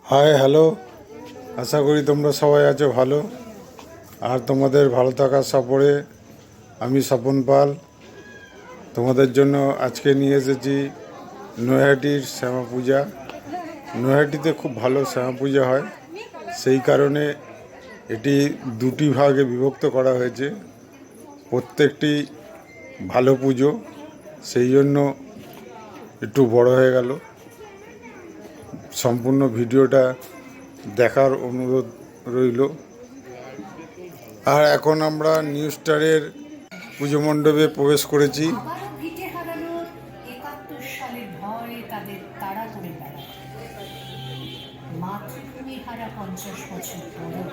Hi hello, আশা করি তোমরা সবাই আছো ভালো। আর তোমাদের ভালো থাকার সাপোর্টে আমি স্বপন পাল তোমাদের জন্য আজকে নিয়ে এসেছি নৈহাটির শ্যামা পূজা। নৈহাটিতে খুব ভালো শ্যামা পূজা হয়, সেই কারণে এটি দুটি ভাগে বিভক্ত করা হয়েছে। প্রত্যেকটি ভালো পুজো, সেই জন্য একটু বড় হয়ে গেল। সম্পূর্ণ ভিডিওটা দেখার অনুরোধ রইল। আর এখন আমরা নিউ স্টারের পুজো মণ্ডপে প্রবেশ করেছি। আবারও ভিটে হারানোর ৭১ সালের ভয় তাদের তাড়া করে বেড়ায়। মাতৃভূমি হারা ৫০ বছর পরও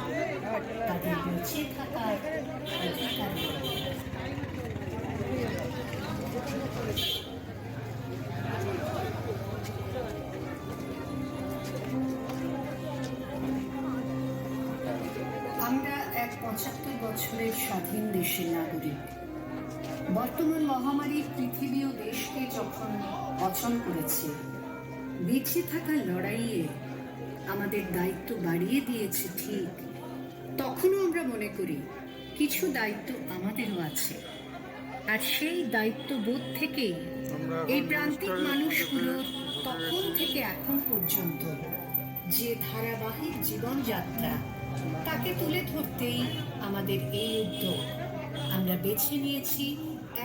তাদের বেঁচে থাকার অধিকার নেই। আমরা এক ৭৫ বছরের স্বাধীন দেশের নাগরিক। বর্তমান মহামারী পৃথিবী ও দেশকে যখন অচল করেছে, বেঁচে থাকার লড়াইয়ে আমাদের দায়িত্ব বাড়িয়ে দিয়েছে ঠিক, তখনও আমরা মনে করি কিছু দায়িত্ব আমাদেরও আছে। আর সেই দায়িত্ববোধ থেকেই এই প্রান্তিক মানুষগুলোর তখন থেকে এখন পর্যন্ত যে ধারাবাহিক জীবনযাত্রা, তাকে তুলে ধরতেই আমাদের এই উদ্যোগ। আমরা বেছে নিয়েছি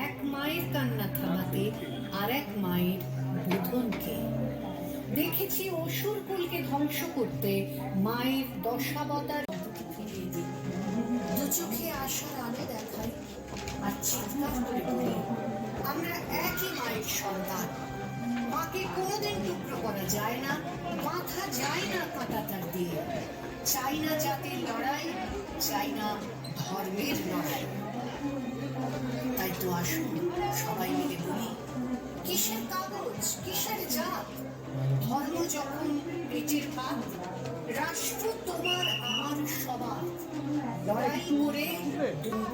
এক মায়ের কান্না থামাতে আর এক মায়ের বোধনকে। দেখেছি অসুরকুলকে ধ্বংস করতে মায়ের দশাবতার ফিরিয়ে দিই। দু চোখে আশার আলো দেখাই আর চিৎকার করে বলি, আমরা একই মায়ের সন্তান। মাকে কোনোদিন টুকরো করা যায় না, বাঁধা যায় না কাঁটাতার দিয়ে। চাই না জাতির লড়াই, চাই না ধর্মের লড়াই। তাই তো আসুন সবাই মিলে বলি, কিসের কাগজ, কিসের জাত, ধর্ম যখন পেটের ভাত, রাষ্ট্র তোমার আমার সবার, লড়াই করে দুর্গ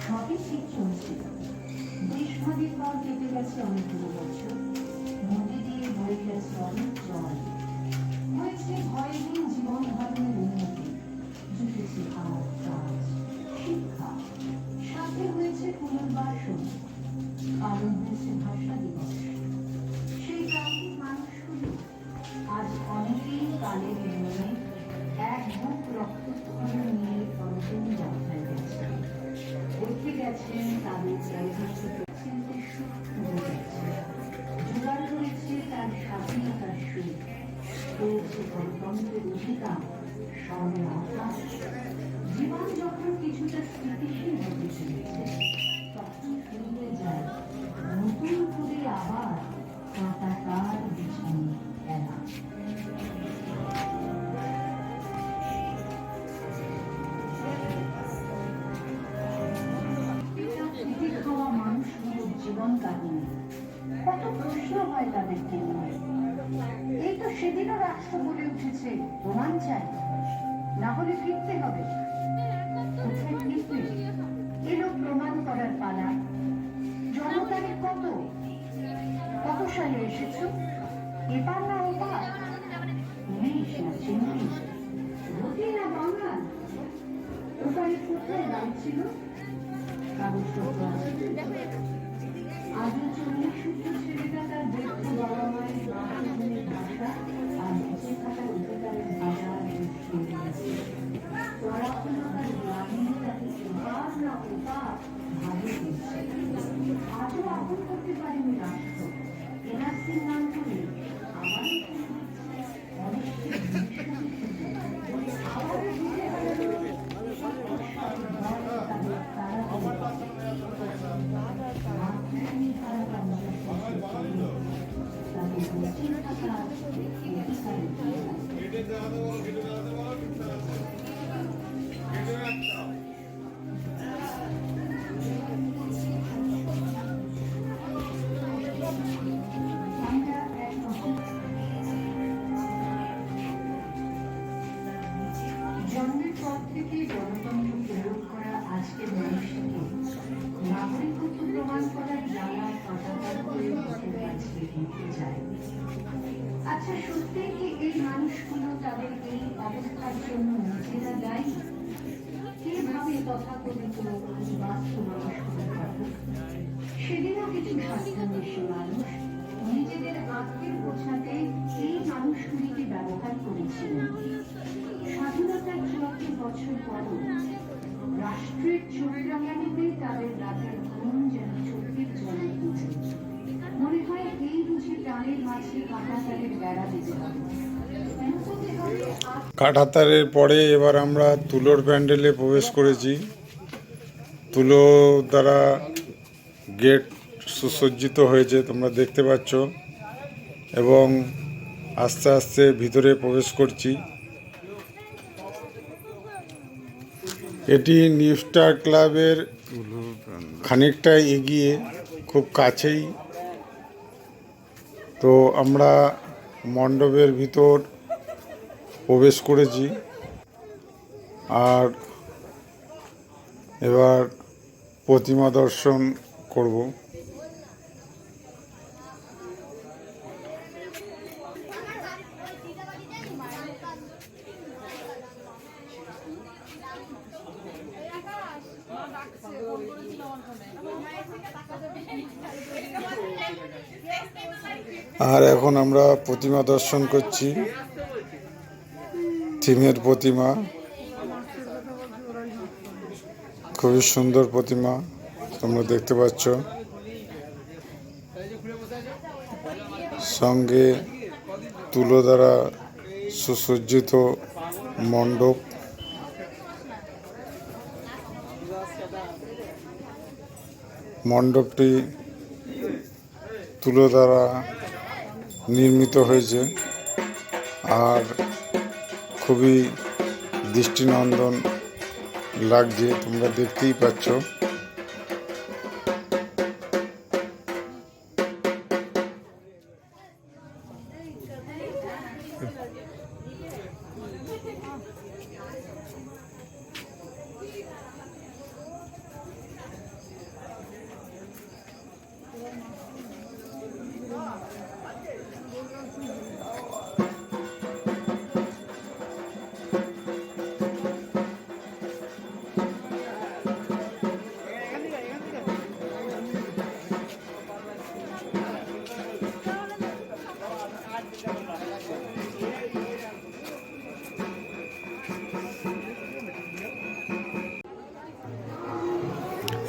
সবই ঠিক চলছিল। দেশভাগের পর কেটে গেছে অনেকগুলো বছর, নদী দিয়ে বয়ে গেছে অনেক জল, হয়েছে ভয়হীন জীবন ধারণের উন্নতি, জুটেছে আমার কাজ, শিক্ষা, সাথে হয়েছে পুনর্বাসন, পালন হয়েছে ভাষা দিবস। সেই প্রান্তিক মানুষগুলো আজ অনেকেই কালের নিয়মে এক বুক রক্তক্ষরণ নিয়ে পরদিন যাত্রায় গেছে। দেখতে গেছেন তাদের জোগাড় করেছে তার স্বাধীনতার সুর, পেয়েছে গণতন্ত্রের অধিকার, স্মরণে আকাশ। জীবন যখন কিছুটা স্থিতিশীল হতে চলেছে, তখন শুরু হয়ে যায় নতুন করে আবার কাঁটাকার বিছানো খেলা। জীবন কাহিনী, কত প্রশ্ন হয় তাদেরকে নিয়ে। এই তো সেদিনও রাষ্ট্র বলে উঠেছে প্রমাণ চাই, না হলে ফিরতে হবে। কোথায় ফিরবে? এলো প্রমাণ করার পালা। জন্ম তারিখ কত? কত সালে এসেছ? এবার না ওপার? 19 না 40, রতি না বাঙাল? ওপারে কোথায় দাম ছিল? কাগজপত্র আছে? আজও 40 সূত্র ছেলেটা তার ব্যক্ত বাবা মায়ের মাতৃভূমির ভাষা আর বেঁচে থাকার অধিকারের ভাষা শিখিয়ে দিয়েছে। পড়াশুনো তার গ্রামীণ তাকে ওপার না ওপার ভাবে দিয়েছে। আজও আপন করতে পারেনি রাষ্ট্র, এনআরসির নাম করে আবারও অনেককে আবারও ঘিরে হারানো তাদের জন্মের পর থেকে গণতন্ত্র প্রয়োগ করা আজকের মানুষকে নাগরিকত্ব প্রমাণ করার জ্বালা কাটাতার করে মুখের কাছে দিতে চায়। আচ্ছা, সত্যি কি এই মানুষগুলো তাদের এই অবস্থার জন্য নিজেরা দায়ী? কিভাবে তথাকথিত বাস্তব মানুষগুলোর কথা? সেদিনও কিছু স্বাস্থ্যন্বেষী মানুষ নিজেদের আত্মীয় বোঝাতে এই মানুষগুলিকে ব্যবহার করেছিলেন। স্বাধীনতার ৭৪ বছর পরও রাষ্ট্রের চোখ রাঙানিতে তাদের রাতের ঘুম যেন চোখের জলে বুঝে। মনে হয় এই বুঝে প্রাণের মাঝে কাঁটাতারের বেড়া দিতে হবে। কাঁটাতারের পরে এবার আমরা তুলোর প্যান্ডেলে প্রবেশ করেছি। তুলো দ্বারা গেট সুসজ্জিত হয়েছে, তোমরা দেখতে পাচ্ছ, এবং আস্তে আস্তে ভিতরে প্রবেশ করছি। এটি নিউ স্টার ক্লাবের খানিকটা এগিয়ে, খুব কাছেই। তো আমরা মণ্ডপের ভিতর প্রবেশ করেছি, আর এবার প্রতিমা দর্শন করব। আর এখন আমরা প্রতিমা দর্শন করছি, থিমের প্রতিমা, খুবই সুন্দর প্রতিমা, তোমরা দেখতে পাচ্ছ। সঙ্গে তুলো দ্বারা সুসজ্জিত মণ্ডপ। মণ্ডপটি তুলো দ্বারা নির্মিত হয়েছে আর খুবই দৃষ্টিনন্দন লাগছে, তোমরা দেখতেই পাচ্ছ।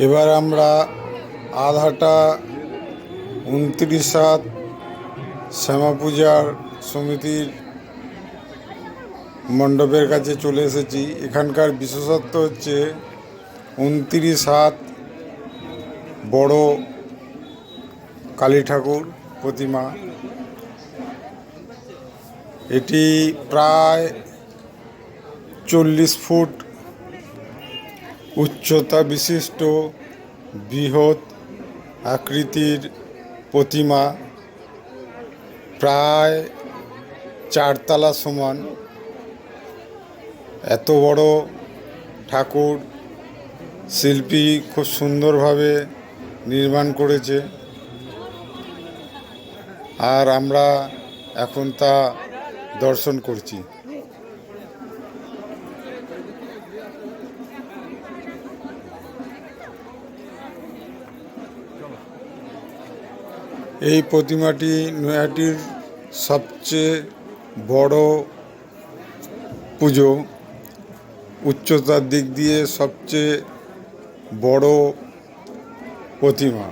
এবার আমরা আধাটা ২৯/৭ শ্যামা পূজার সমিতির মণ্ডপের কাছে চলে এসেছি। এখানকার বিশেষত্ব হচ্ছে ২৯/৭ বড় কালী ঠাকুর প্রতিমা। এটি প্রায় ৪০ ফুট উচ্চতা বিশিষ্ট বৃহৎ আকৃতির প্রতিমা, প্রায় ৪ তলা সমান। এত বড় ঠাকুর শিল্পী খুব সুন্দরভাবে নির্মাণ করেছে, আর আমরা এখন তা দর্শন করছি। এই প্রতিমাটি নৈহাটির সবচেয়ে বড় পুজো, উচ্চতার দিক দিয়ে সবচেয়ে বড় প্রতিমা।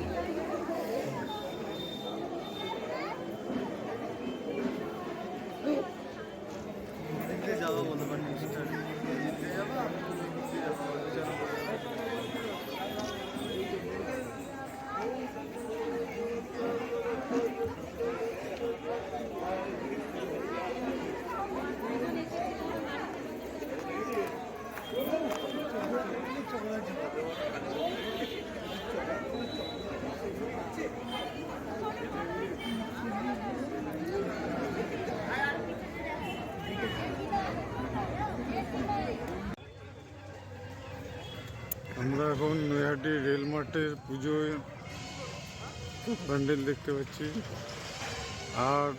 নৈহাটি রেল মাঠের পুজোয় প্যান্ডেল দেখতে পাচ্ছি, আর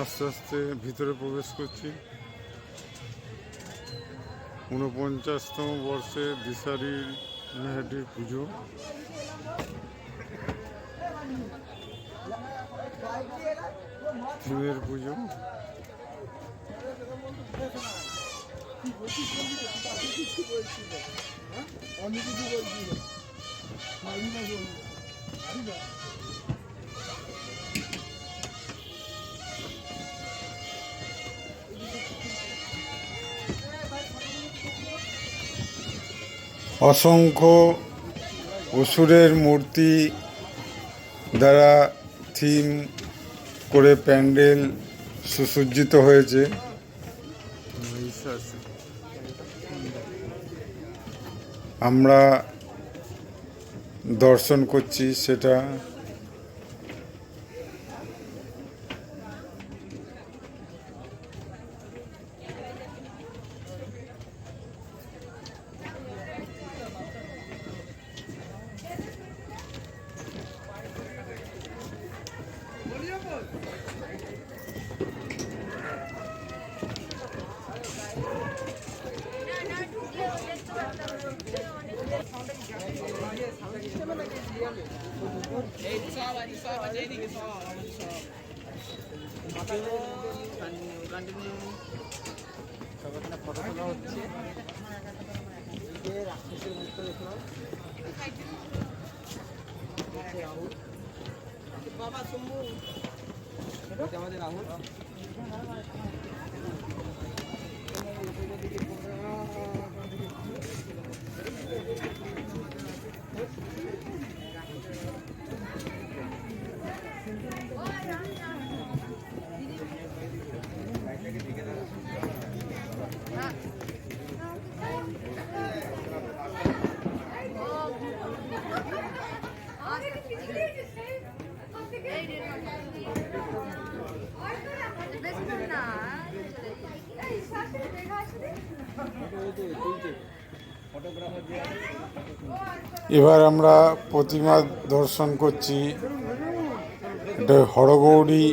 আস্তে আস্তে ভিতরে প্রবেশ করছি। 49তম বর্ষে দিশারি নৈহাটির পুজো। থিমের পুজো। অসংখ্য অসুরের মূর্তি দ্বারা থিম করে প্যান্ডেল সুসজ্জিত হয়েছে। আমরা দর্শন করছি সেটা। ফটো তোলা হচ্ছে, রাক্ষসের মুখটা দেখলাম, রাহুল বাবা শম্ভু, আমাদের রাহুল। এবার আমরা প্রতিমা দর্শন করছি। এটা হরগৌরী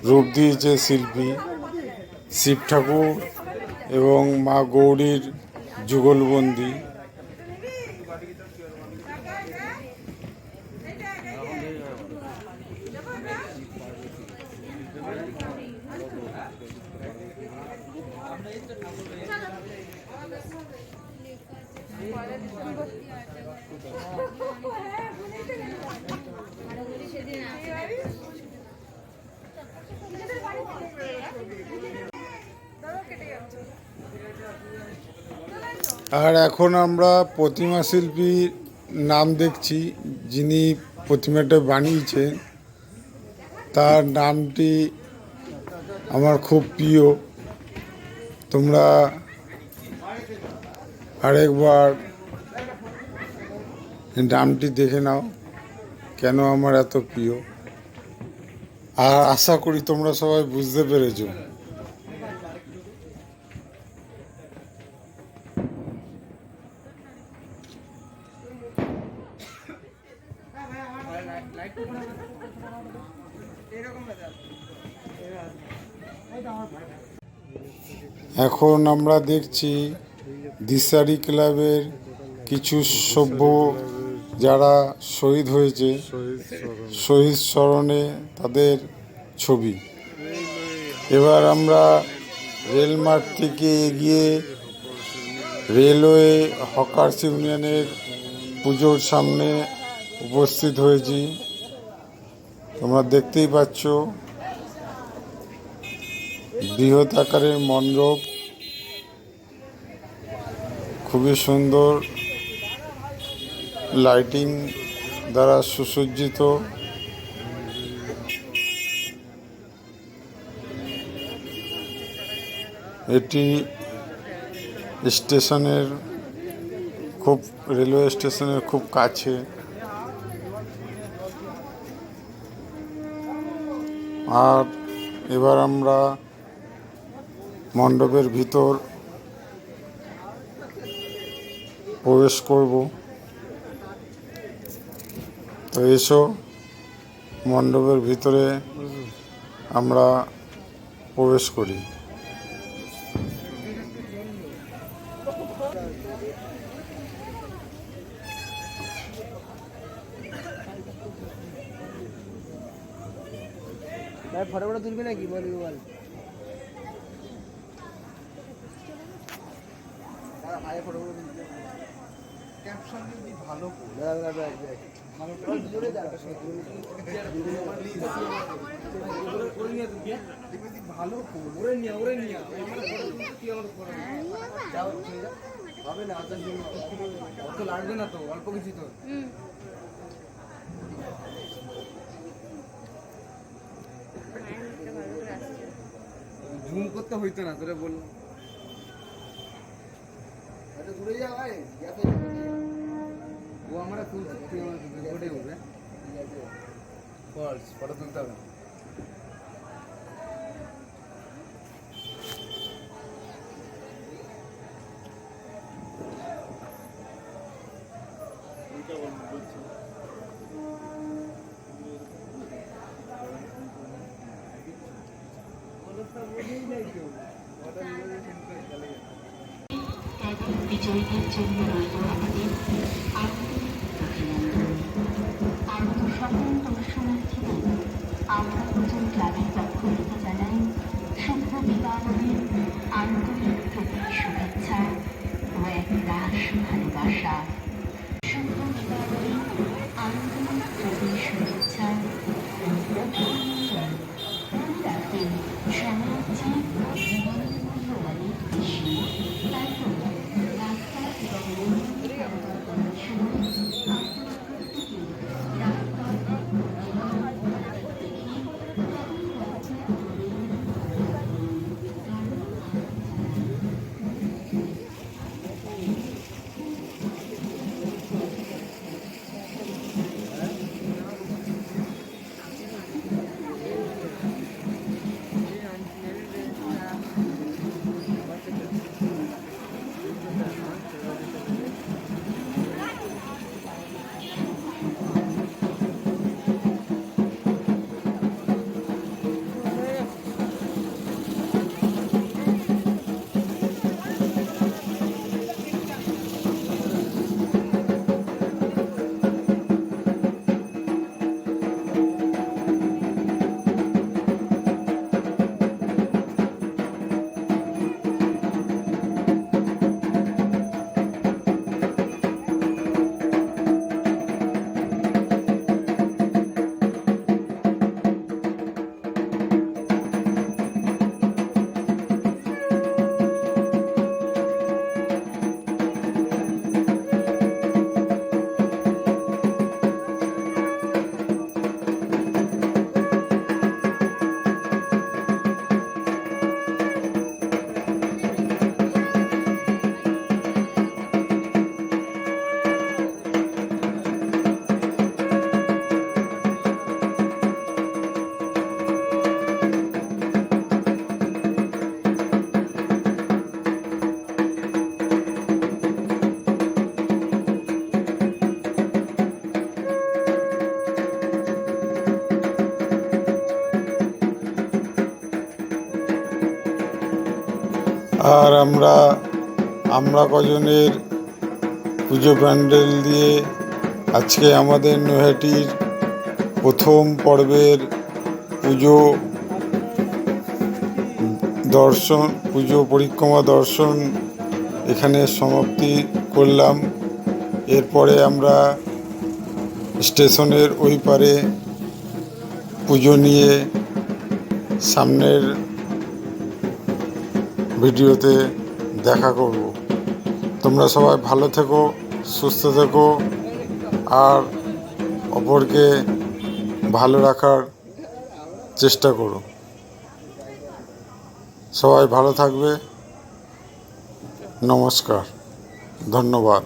রূপ দিয়েছে শিল্পী, শিব ঠাকুর এবং মা গৌরীর যুগলবন্দি। আর এখন আমরা প্রতিমা শিল্পীর নাম দেখছি, যিনি প্রতিমাটা বানিয়েছেন তার নামটি আমার খুব প্রিয়। তোমরা আরেকবার নামটি দেখে নাও কেন আমার এত প্রিয়। আর আশা করি তোমরা সবাই বুঝতে পেরেছো। এখন আমরা দেখছি দিশারি ক্লাবের কিছু সভ্য যারা শহীদ হয়েছে, শহীদ স্মরণে তাদের ছবি। এবার আমরা রেল মাঠ থেকে এগিয়ে রেলওয়ে হকার্স ইউনিয়নের পুজোর সামনে উপস্থিত হয়েছি। তোমরা দেখতেই পাচ্ছ বৃহৎ আকারের মণ্ডপ, খুবই সুন্দর লাইটিং দ্বারা সুসজ্জিত। এটি স্টেশনের রেলওয়ে স্টেশনের খুব কাছে। আর এবার আমরা মণ্ডপের ভিতর প্রবেশ করব। তো এসো, মণ্ডপের ভিতরে আমরা প্রবেশ করি। ভাই ফটো ফটো তুলবি নাকি বলবি বল। ভাই ফটো ফটো তুলবি। ক্যাপশন যদি ভালো জোরে যা ভালো ওরে নিয়ে যাও হবে না অত লাগবে না তো, অল্প কিছু তো। জুম করতে হইতো না, তোরা বললাম ঘুরে যা ভাই। ও আমরা তুলছি, তুই আমার ওটাই উঠবে। ফটো তুলতে হবে। বিজয়ীদের জন্য রইল আমাদের আন্তরিক অভিনন্দন। আগত সকল দর্শনার্থীদের আমরা প্রচার ক্লাবের পক্ষ থেকে জানাই শুভ দীপাবলির আন্তরিক প্রতি শুভেচ্ছা ও একরাশ ভালোবাসা। শুভ দীপাবলির আন্তরিক প্রতি শুভেচ্ছা ও অভিনন্দন। মনে রাখবেন সময়ের চেয়ে জীবনের মূল্য অনেক বেশি, তাই তো রাস্তা এবং রেলপথ চলাচল করার সময় আপনারা প্রত্যেকেই রাস্তা এবং রেলপথ দেখে তবেই যাত্রা করবেন। আর আমরা কজনের পুজো প্যান্ডেল দিয়ে আজকে আমাদের নৈহাটির প্রথম পর্বের পুজো পরিক্রমা দর্শন এখানে সমাপ্তি করলাম। এরপরে আমরা স্টেশনের ওই পারে পুজো নিয়ে সামনের ভিডিওতে দেখা করব। তোমরা সবাই ভালো থেকো, সুস্থ থেকো আর অপরকে ভালো রাখার চেষ্টা করো। সবাই ভালো থাকবে। নমস্কার, ধন্যবাদ।